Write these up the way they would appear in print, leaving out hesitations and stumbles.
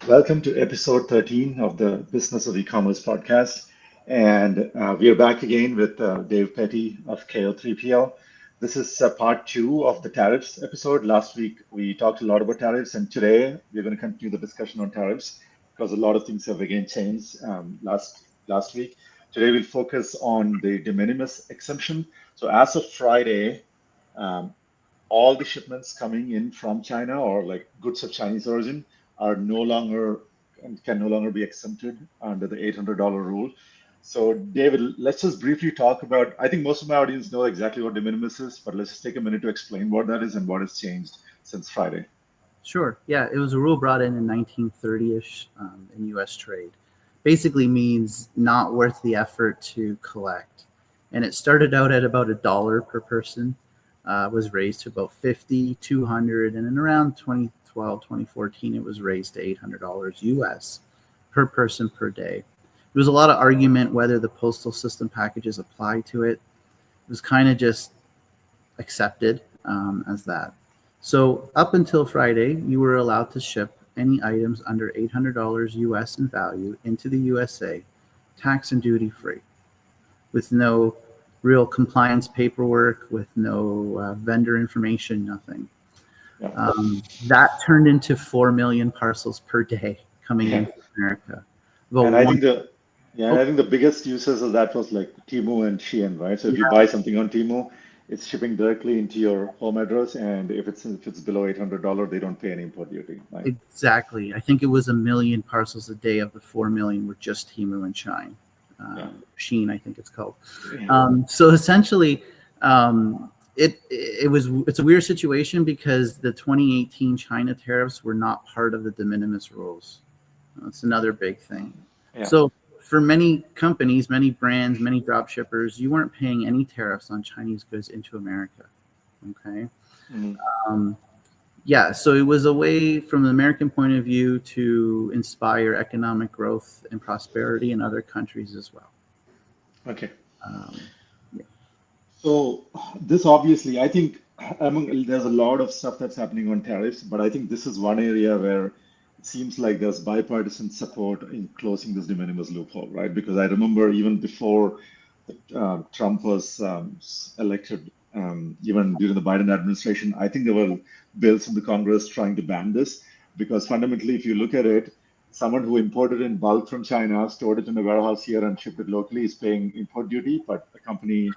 Welcome to episode 13 of the Business of E-commerce podcast. And we are back again with Dave Petty of KO3PL. This is part two of the tariffs episode. Last week, we talked a lot about tariffs, and today we're going to continue the discussion on tariffs because a lot of things have again changed last week. Today, we'll focus on the de minimis exemption. So as of Friday, um, all the shipments coming in from China or like goods of Chinese origin are no longer and can no longer be exempted under the $800 rule. So, David, let's just briefly talk about. I think most of my audience know exactly what de minimis is, but let's just take a minute to explain what that is and what has changed since Friday. Sure. Yeah, it was a rule brought in 1930-ish in U.S. trade. Basically means not worth the effort to collect. And it started out at about $1 per person, was raised to about 50, 200, and in around 2012, 2014, it was raised to $800 U.S. per person per day. There was a lot of argument whether the postal system packages apply to it. It was kind of just accepted as that. So up until Friday, you were allowed to ship any items under $800 US in value into the USA, tax and duty free, with no real compliance paperwork, with no vendor information, nothing. Yeah. That turned into 4 million parcels per day coming Yeah. into America. And I think Oh, the biggest users of that was like Temu and Shein, right? So if you buy something on Temu, it's shipping directly into your home address, and if it's below $800, they don't pay any import duty, right? exactly. I think it was 1 million parcels a day of the 4 million were just Temu and Yeah. Sheen, I think it's called. Yeah. So essentially, it's a weird situation because the 2018 China tariffs were not part of the de minimis rules. That's another big thing. Yeah. So for many companies, many brands, many drop shippers, you weren't paying any tariffs on Chinese goods into America. Okay. Mhm. Yeah, so it was a way from the American point of view to inspire economic growth and prosperity in other countries as well. Okay. Um, yeah. So this obviously, I think there's a lot of stuff that's happening on tariffs, but I think this is one area where it seems like there's bipartisan support in closing this de minimis loophole, right? Because I remember even before Trump was elected, even during the Biden administration, I think there were bills in the Congress trying to ban this because fundamentally, if you look at it, someone who imported in bulk from China, stored it in a warehouse here, and shipped it locally is paying import duty, but a company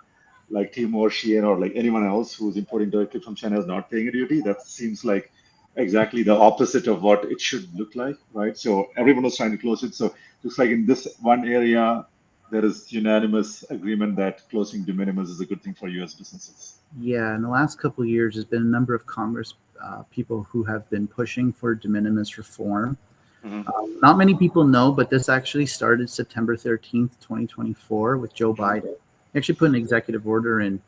like Timor, Shein, or like anyone else who's importing directly from China is not paying a duty. That seems like exactly the opposite of what it should look like, right? So everyone was trying to close it. So looks like in this one area, there is unanimous agreement that closing de minimis is a good thing for U.S. businesses. Yeah, in the last couple of years, there's been a number of Congress people who have been pushing for de minimis reform. Hmm. Not many people know, but this actually started September 13th, 2024 with Joe Hmm. Biden. He actually put an executive order in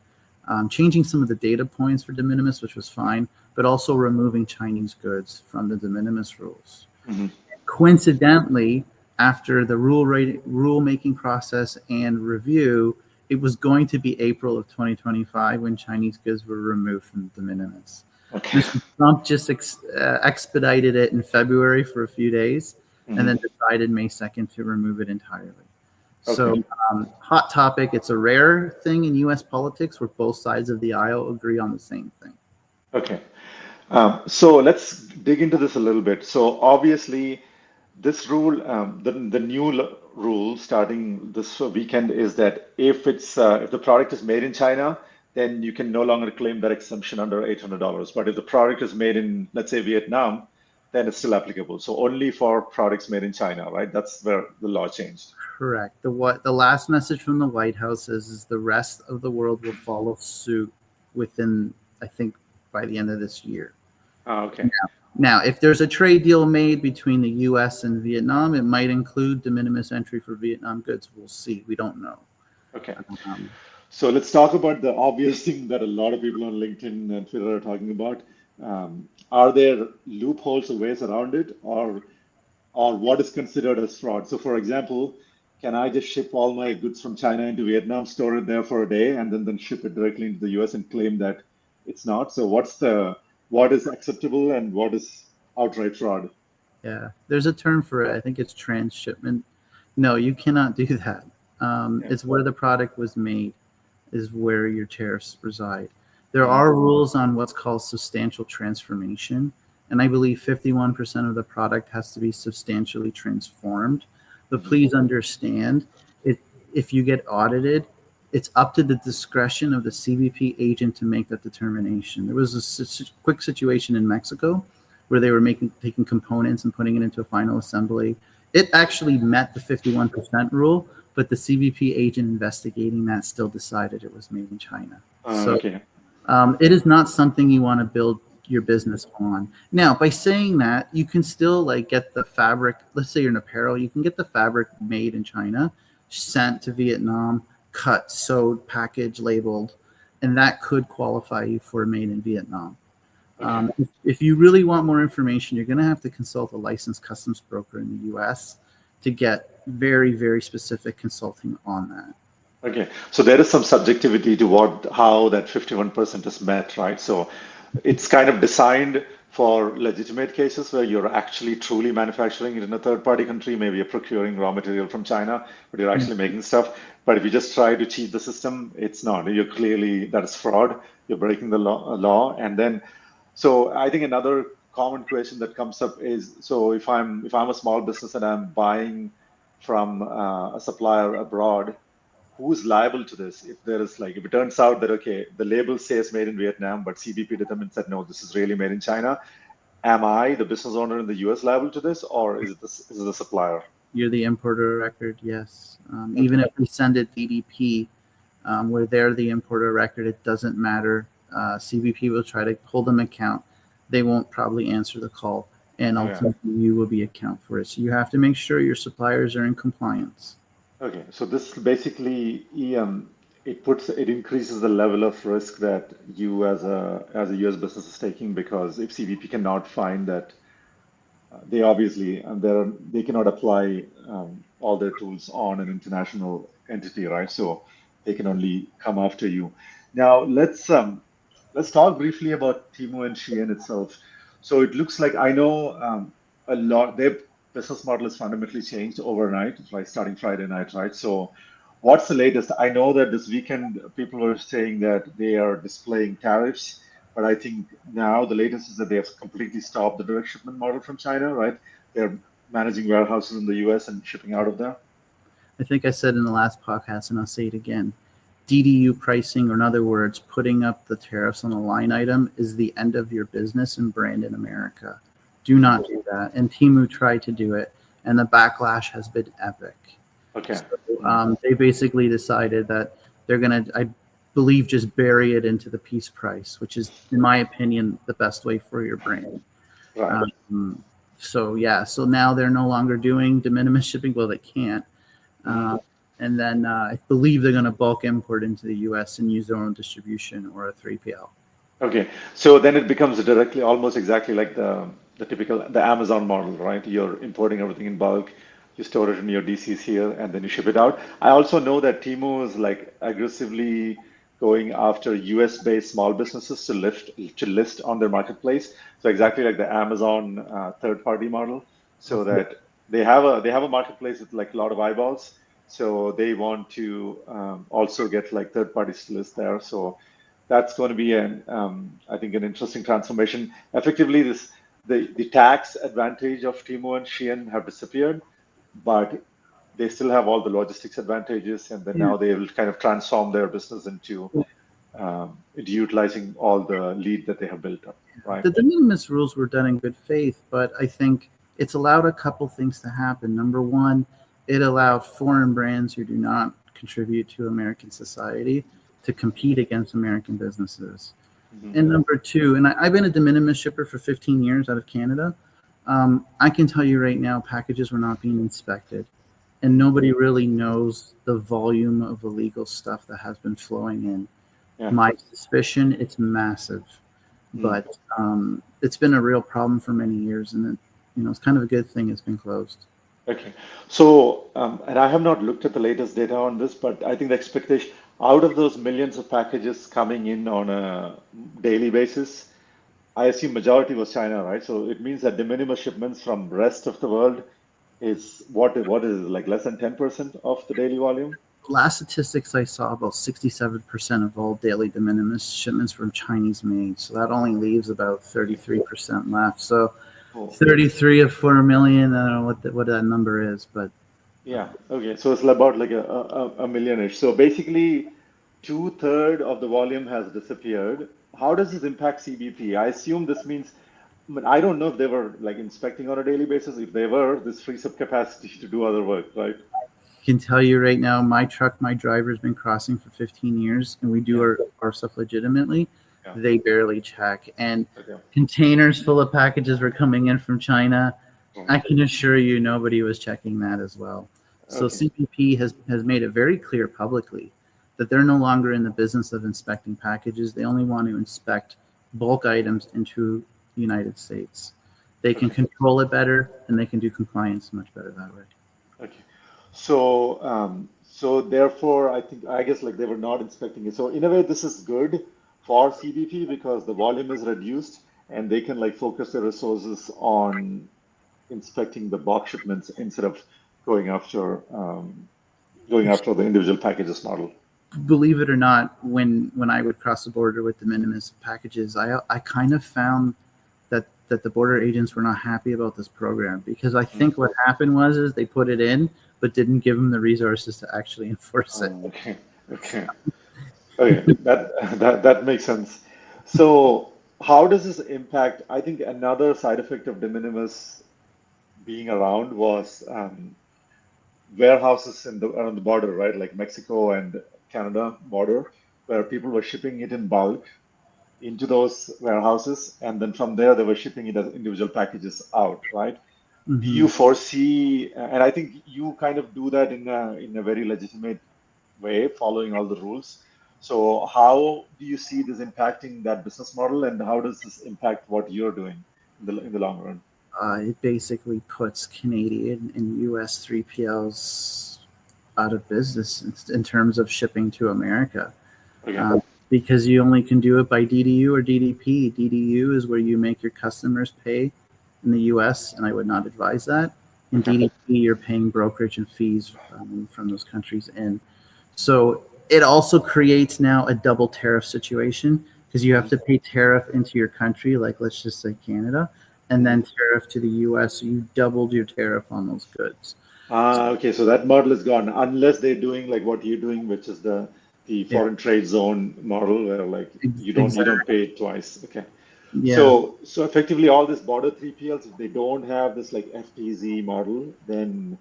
changing some of the data points for de minimis, which was fine, but also removing Chinese goods from the de minimis rules. Hmm. Coincidentally, after the rule-making process and review, it was going to be April of 2025 when Chinese goods were removed from de minimis. Okay. Mr. Trump just expedited it in February for a few days and Hmm. then decided May 2nd to remove it entirely. Okay. So, hot topic. It's a rare thing in U.S. politics where both sides of the aisle agree on the same thing. Okay. So let's dig into this a little bit. So obviously, this rule, the new rule starting this weekend is that if the product is made in China, then you can no longer claim that exemption under $800. But if the product is made in, let's say, Vietnam, then it's still applicable. So only for products made in China, right? That's where the law changed. Correct. The last message from the White House is the rest of the world will follow suit within, I think, by the end of this year. Okay. Now, if there's a trade deal made between the U.S. and Vietnam, it might include de minimis entry for Vietnam goods. We'll see. We don't know. Okay. Um, So let's talk about the obvious thing that a lot of people on LinkedIn and Twitter are talking about. Are there loopholes or ways around it, or what is considered as fraud? So, for example, can I just ship all my goods from China into Vietnam, store it there for a day, and then ship it directly into the US and claim that it's not? So, what is acceptable and what is outright fraud? Yeah, there's a term for it. I think it's transshipment. No, you cannot do that. Yeah. It's where the product was made is where your tariffs reside. There Mhm. are rules on what's called substantial transformation, and I believe 51% of the product has to be substantially transformed. But Mhm. please understand, it, if you get audited, it's up to the discretion of the CBP agent to make that determination. There was a quick situation in Mexico where they were taking components and putting it into a final assembly. It actually met the 51% rule, but the CBP agent investigating that still decided it was made in China. So Okay. it is not something you want to build your business on. Now, by saying that, you can still like get the fabric. Let's say you're an apparel, you can get the fabric made in China, sent to Vietnam, cut, sewed, packaged, labeled, and that could qualify you for made in Vietnam. Okay. If you really want more information, you're going to have to consult a licensed customs broker in the US to get very, very specific consulting on that. Okay. So there is some subjectivity to how that 51% is met, right? So it's kind of designed for legitimate cases where you're actually truly manufacturing it in a third party country. Maybe you're procuring raw material from China, but you're Yeah. actually making stuff. But if you just try to cheat the system, it's not. You're clearly, that is fraud. You're breaking the law. And then, so I think another common question that comes up is, so if I'm a small business and I'm buying from a supplier abroad, who's liable to this? If there is like, if it turns out that, okay, the label says made in Vietnam, but CBP determines that no, this is really made in China, am I, the business owner in the US, liable to this, or is it the supplier? You're the importer of record, yes. Okay. Even if we send it DDP, where they're the importer of record, it doesn't matter. CBP will try to hold them account. They won't probably answer the call, and Okay. ultimately you will be account for it. So you have to make sure your suppliers are in compliance. Okay. So this basically, it increases the level of risk that you as a US business is taking, because if CBP cannot find that, they obviously, and they cannot apply all their tools on an international entity, right? So they can only come after you. Now let's talk briefly about Timo and Shein itself. So it looks like, I know a lot, their business model is fundamentally changed overnight, like starting Friday night, right? So what's the latest? I know that this weekend people were saying that they are displaying tariffs, but I think now the latest is that they have completely stopped the direct shipment model from China, right? They're managing warehouses in the US and shipping out of there. I think I said in the last podcast, and I'll say it again. DDU pricing, or in other words, putting up the tariffs on a line item, is the end of your business and brand in America. Do Mhm. not do that. And Timu tried to do it, and the backlash has been epic. Okay. So Mhm. they basically decided that they're going to, I believe, just bury it into the piece price, which is, in my opinion, the best way for your brand. Right. Um, so, yeah, so now they're no longer doing de minimis shipping. Well, they can't. Mhm. Uh, and then I believe they're going to bulk import into the US and use their own distribution or a 3PL. Okay. So then it becomes directly, almost exactly like the Amazon model, right? You're importing everything in bulk, you store it in your DCs here, and then you ship it out. I also know that Temu is like aggressively going after US-based small businesses to list on their marketplace. So exactly like the Amazon third-party model, so that they have a marketplace with like a lot of eyeballs. So they want to also get like third parties to list there. So that's going to be I think, an interesting transformation. Effectively, the tax advantage of Temu and Shein have disappeared, but they still have all the logistics advantages, and then Yeah. now they will kind of transform their business into utilizing all the lead that they have built up, right? The de minimis rules were done in good faith, but I think it's allowed a couple things to happen. Number one, it allowed foreign brands who do not contribute to American society to compete against American businesses. Mhm. And number two, and I've been a de minimis shipper for 15 years out of Canada. I can tell you right now, packages were not being inspected, and nobody really knows the volume of illegal stuff that has been flowing in. Yeah. My suspicion, it's massive, Mm. but it's been a real problem for many years, and it's kind of a good thing it's been closed. Okay. So, and I have not looked at the latest data on this, but I think the expectation out of those millions of packages coming in on a daily basis, I assume majority was China, right? So it means that de minimis shipments from rest of the world is what is it, like less than 10% of the daily volume? Last statistics I saw, about 67% of all daily de minimis shipments from Chinese made. So that only leaves about 33% left. So Oh, 33 of 4 million, I don't know what that number is, but yeah. Okay. So it's about like a million-ish. So basically, two-third of the volume has disappeared. How does this impact CBP? I assume this means, I mean, I don't know if they were like inspecting on a daily basis. If they were, this frees up capacity to do other work, right? can tell you right now, my driver's been crossing for 15 years, and we do Yeah. our stuff legitimately. Yeah. They barely check, and Okay. containers full of packages were coming in from China. I Mhm. can assure you, nobody was checking that as well. So Okay. CBP has made it very clear publicly that they're no longer in the business of inspecting packages. They only want to inspect bulk items into the United States. They can Okay. control it better, and they can do compliance much better that way. Okay. So therefore, I guess like they were not inspecting it. So in a way, this is good for CBP because the volume is reduced and they can like focus their resources on inspecting the bulk shipments instead of going after going after the individual packages model. Believe it or not, when I would cross the border with de minimis packages, I kind of found that the border agents were not happy about this program because I Mm. think what happened was is they put it in but didn't give them the resources to actually enforce it. Okay. Okay. Okay. That makes sense. So how does this impact? I think another side effect of de minimis being around was warehouses around the border, right? Like Mexico and Canada border, where people were shipping it in bulk into those warehouses, and then from there they were shipping it as individual packages out, right? Do Hmm. you foresee, and I think you kind of do that in a very legitimate way, following all the rules. So how do you see this impacting that business model, and how does this impact what you're doing in the long run? It basically puts Canadian and US 3PLs out of business in terms of shipping to America. Okay. uh, because you only can do it by DDU or DDP. DDU is where you make your customers pay in the US, and I would not advise that. In Okay. DDP, you're paying brokerage and fees from those countries in. So it also creates now a double tariff situation because you have Mhm. to pay tariff into your country, like let's just say Canada, and Mhm. then tariff to the US. So you doubled your tariff on those goods. Ah, okay, so that model is gone unless they're doing like what you're doing, which is the Yeah, foreign trade zone model where like you exactly. don't pay it twice. Okay. Yeah. So effectively all this border 3PLs, if they don't have this like FTZ model, then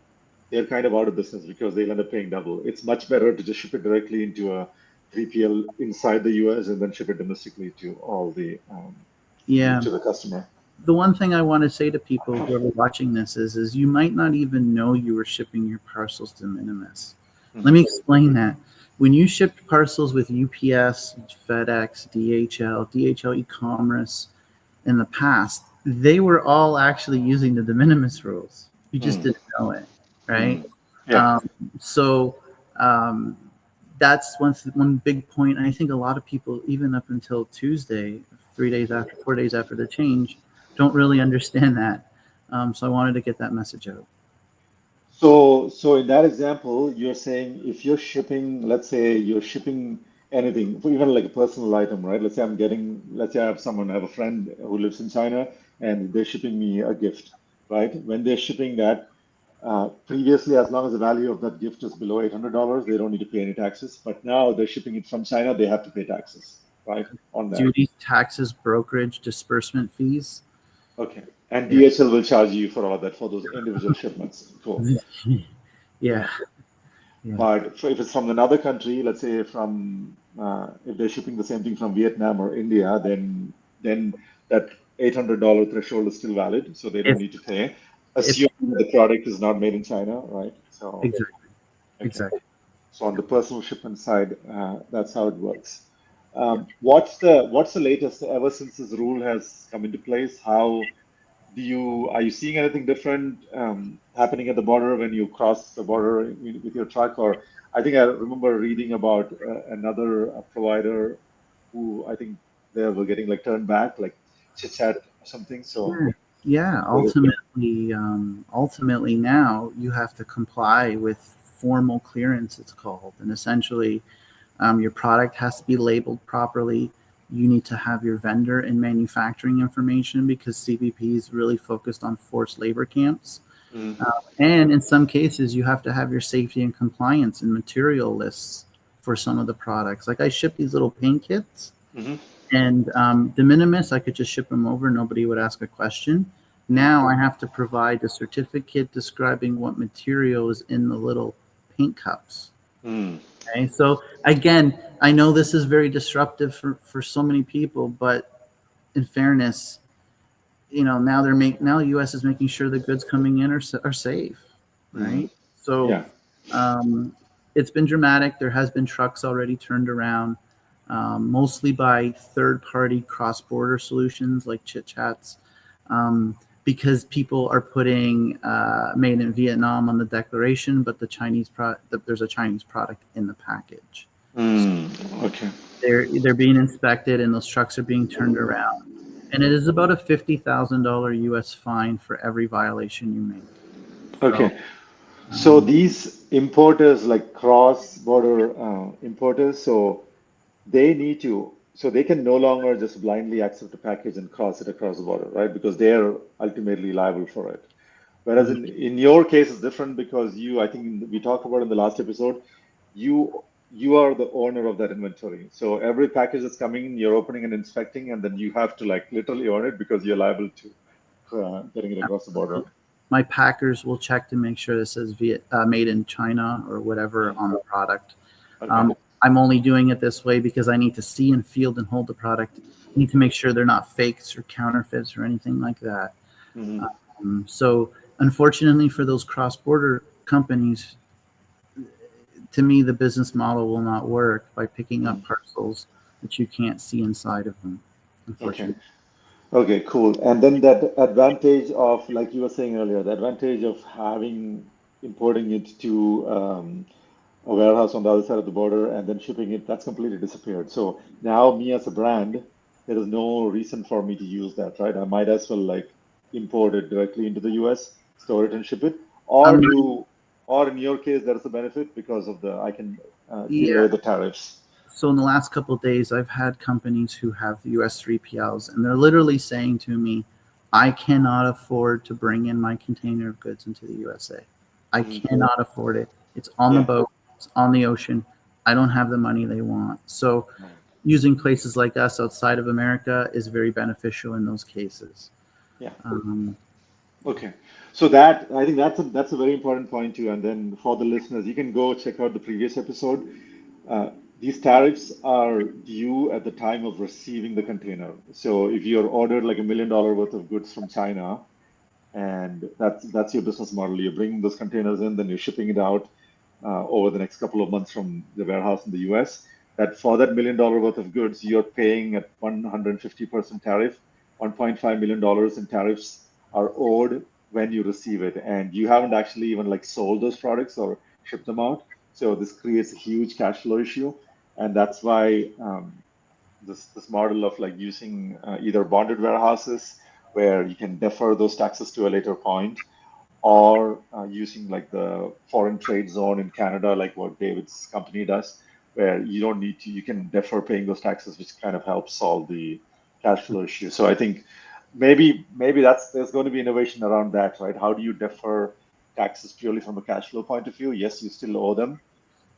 they're kind of out of business because they'll end up paying double. It's much better to just ship it directly into a 3PL inside the US and then ship it domestically to all Yeah. to the customer. The one thing I want to say to people who are watching this is you might not even know you were shipping your parcels to minimis. Let Mhm. me explain that. When you shipped parcels with UPS, FedEx, DHL e-commerce in the past, they were all actually using the de minimis rules. You just Mm. didn't know it, right? Mm. Yeah. Um, so um, that's one big point. And I think a lot of people, even up until Tuesday, 3 days after, 4 days after the change, don't really understand that. So I wanted to get that message out. So in that example, you're saying if you're shipping, let's say you're shipping anything, even like a personal item, right? Let's say I have someone, I have a friend who lives in China and they're shipping me a gift, right? When they're shipping that, previously, as long as the value of that gift is below $800, they don't need to pay any taxes. But now they're shipping it from China, they have to pay taxes, right? On that. Duties, taxes, brokerage, disbursement fees. Okay. And Yeah. DHL will charge you for all that for those individual shipments. Cool. Yeah. Okay. Yeah. But if it's from another country, let's say from if they're shipping the same thing from Vietnam or India, then that $800 threshold is still valid, so they don't If, need to pay, if assuming the product is not made in China, right? So exactly, okay. exactly. So on the personal shipment side, that's how it works. Yeah. What's the latest ever since this rule has come into place? How do you are you seeing anything different happening at the border when you cross the border with your truck? Or I think I remember reading about another provider who I think they were getting like turned back. Like chit chat or something. So Yeah. Ultimately, now you have to comply with formal clearance. It's called, and essentially, your product has to be labeled properly. You need to have your vendor and manufacturing information because CBP is really focused on forced labor camps. mm, And in some cases, you have to have your safety and compliance and material lists for some of the products. Like I ship these little paint kits, mm-hmm, and de minimis, I could just ship them over. Nobody would ask a question. Now I have to provide a certificate describing what material is in the little paint cups. mm, Okay, so again, I know this is very disruptive for so many people, but in fairness, now U.S. is making sure the goods coming in are safe, mm, right? So yeah. um, it's been dramatic. There has been trucks already turned around, mostly by third-party cross-border solutions like Chit Chats, because people are putting "Made in Vietnam" on the declaration, but there's a Chinese product in the package. So Mm, okay. they're being inspected, and those trucks are being turned around. And it is about a $50,000 U.S. fine for every violation you make. So, Okay. So um, these importers, like cross-border importers, so they need to, so they can no longer just blindly accept a package and cross it across the border, right? Because they're ultimately liable for it. Whereas in your case, it's different because you, I think we talked about in the last episode, you are the owner of that inventory. So every package that's coming in, you're opening and inspecting, and then you have to like literally own it because you're liable to getting it across the border. my packers will check to make sure this says made in China or whatever Mm, on the product. okay. I'm only doing it this way because I need to see and feel and hold the product. I need to make sure they're not fakes or counterfeits or anything like that. Hmm. So, unfortunately, for those cross-border companies, to me, the business model will not work by picking up Mm, parcels that you can't see inside of them. okay. Unfortunately, Okay, cool. And then that advantage of, like you were saying earlier, the advantage of having importing it to a warehouse on the other side of the border and then shipping it, that's completely disappeared. So now me as a brand, there is no reason for me to use that, right? I might as well like import it directly into the US, store it and ship it, or um, you, or in your case, there's a benefit because of the I can yeah. delay the tariffs. So in the last couple of days, I've had companies who have US 3PLs, and they're literally saying to me, "I cannot afford to bring in my container of goods into the USA. I Mhm. cannot afford it. It's on the Yeah. boat. It's on the ocean. I don't have the money they want." So Right. using places like us outside of America is very beneficial in those cases. Yeah. Um, Okay. So that I think that's a very important point too. And then for the listeners, you can go check out the previous episode. Uh, these tariffs are due at the time of receiving the container. So if you're ordered like $1 million worth of goods from China, and that's your business model, you're bringing those containers in, then you're shipping it out over the next couple of months from the warehouse in the US. That for that $1 million worth of goods, you're paying at 150% tariff. $1.5 million in tariffs are owed when you receive it, and you haven't actually even like sold those products or shipped them out. So this creates a huge cash flow issue, and that's why this model of like using either bonded warehouses where you can defer those taxes to a later point, or using like the foreign trade zone in Canada, like what David's company does, where you don't need to, you can defer paying those taxes, which kind of helps solve the cash flow issue. So I think maybe that's there's going to be innovation around that, right? How do you defer taxes purely from a cash flow point of view? Yes, you still owe them,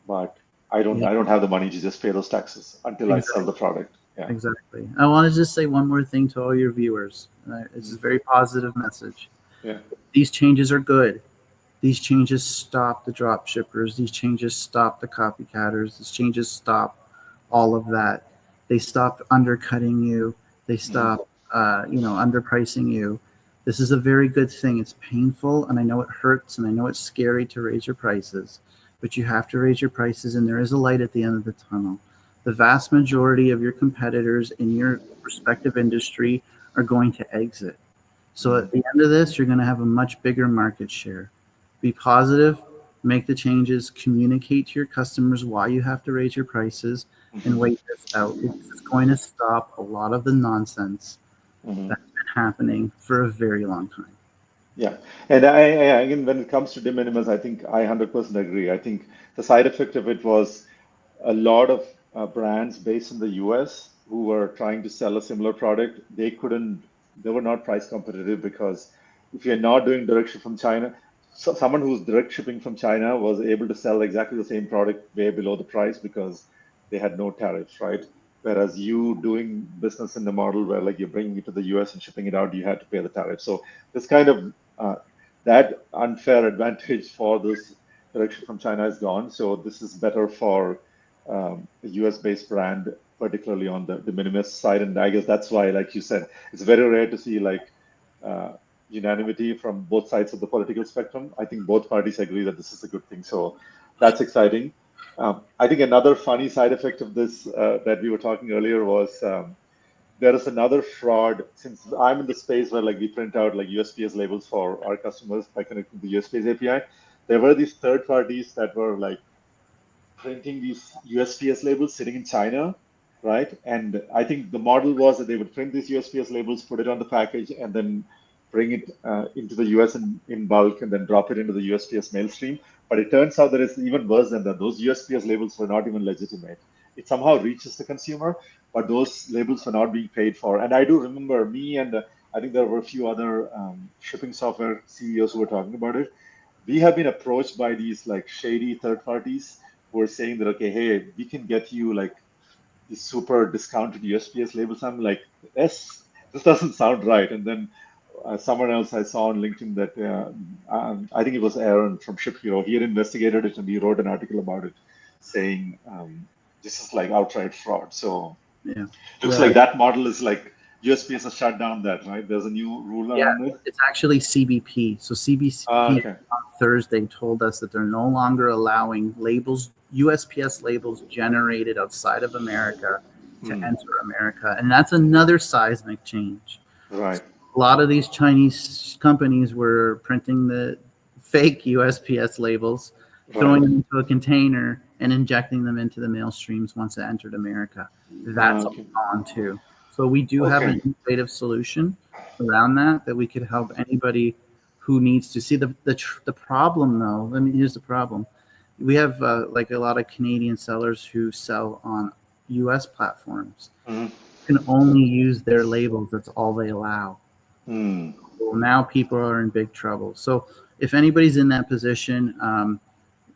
but yeah, I don't have the money to just pay those taxes until I sell exactly. the product. Yeah. Exactly. I want to just say one more thing to all your viewers. It's a Mm. very positive message. Yeah. These changes are good. These changes stop the drop shippers. These changes stop the copycatters. These changes stop all of that. They stop undercutting you. They Hmm. stop, underpricing you. This is a very good thing. It's painful, and I know it hurts, and I know it's scary to raise your prices, but you have to raise your prices, and there is a light at the end of the tunnel. The vast majority of your competitors in your respective industry are going to exit. So Hmm. at the end of this, you're going to have a much bigger market share. Be positive, make the changes, communicate to your customers why you have to raise your prices, and Hmm. wait this out. It's going to stop a lot of the nonsense Mhm. That's been happening for a very long time. Yeah, and again, when it comes to de minimis, I think I 100% agree. I think the side effect of it was a lot of brands based in the US who were trying to sell a similar product, they were not price competitive because if you're not doing direct ship from China, so someone who's direct shipping from China was able to sell exactly the same product way below the price because they had no tariffs, right? Whereas you doing business in the model where like you're bringing it to the US and shipping it out, you had to pay the tariff. So this kind of that unfair advantage for this direction from China is gone. So this is better for a US based brand, particularly on the de minimis side. And I guess that's why, like you said, it's very rare to see like uh, unanimity from both sides of the political spectrum. I think both parties agree that this is a good thing. So that's exciting. I think another funny side effect of this that we were talking earlier was there is another fraud. Since I'm in the space where like we print out like USPS labels for our customers by connecting to the USPS API, there were these third parties that were like printing these USPS labels sitting in China, right? And I think the model was that they would print these USPS labels, put it on the package, and then bring it into the US in bulk and then drop it into the USPS mail stream. But it turns out that it's even worse than that. Those USPS labels were not even legitimate. It somehow reaches the consumer, but those labels were not being paid for. And I do remember me and I think there were a few other shipping software CEOs who were talking about it. We have been approached by these like shady third parties who are saying that, okay, hey, we can get you like these super discounted USPS labels. I'm like, this doesn't sound right. And then someone else I saw on LinkedIn that I think it was Aaron from Ship Hero. He had investigated it and he wrote an article about it saying this is like outright fraud. So Yeah. looks Yeah. like that model is like USPS has shut down that, right? There's a new rule Yeah. around it. It's actually CBP. So CBP Okay. on Thursday told us that they're no longer allowing labels, USPS labels generated outside of America to Hmm. enter America. And that's another seismic change. Right. A lot of these Chinese companies were printing the fake USPS labels, Right. throwing them into a container, and injecting them into the mail streams once it entered America. That's all Okay. gone too. So we do have Okay. an innovative solution around that we could help anybody who needs to see the problem though. I mean, here's the problem. We have like a lot of Canadian sellers who sell on US platforms Mhm. can only use their labels. That's all they allow. Hmm. Well, now people are in big trouble. So if anybody's in that position,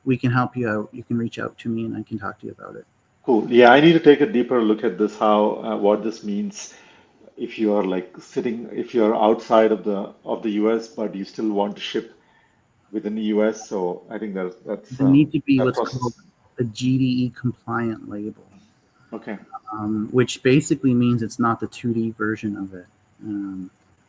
we can help you out. You can reach out to me and I can talk to you about it. Cool. Yeah, I need to take a deeper look at this, how what this means if you are like sitting, if you're outside of the US, but you still want to ship within the US. So I think that's They need to be that what's called process. a GDE compliant label, Okay. which basically means it's not the 2D version of it.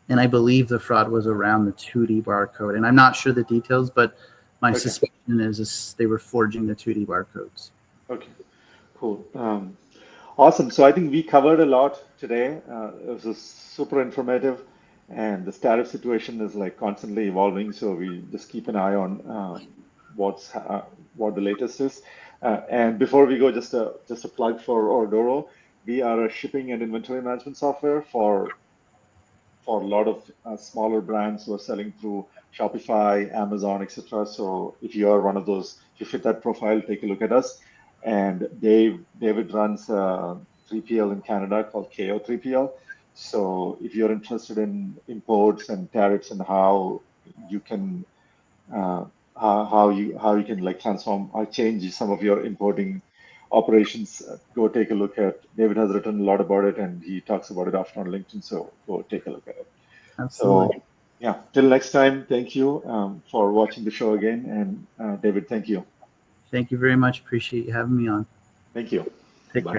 And I believe the fraud was around the 2D barcode. And I'm not sure the details, but my Okay. suspicion is they were forging the 2D barcodes. Okay. Cool. Awesome. So I think we covered a lot today. It was super informative, and the tariff situation is like constantly evolving. So we just keep an eye on what the latest is. And before we go, just a plug for Ordoro. We are a shipping and inventory management software for a lot of smaller brands who are selling through Shopify, Amazon, etc. So if you are one of those, if you fit that profile, take a look at us. And David runs a 3PL in Canada called KO 3PL. So if you're interested in imports and tariffs and how you can uh, how you can like transform or change some of your importing operations, go take a look at. David has written a lot about it, and he talks about it often on LinkedIn. So go take a look at it. So Absolutely. yeah, till next time. Thank you for watching the show again, and David, thank you. Thank you very much. Appreciate you having me on. Thank you. Take Bye. care.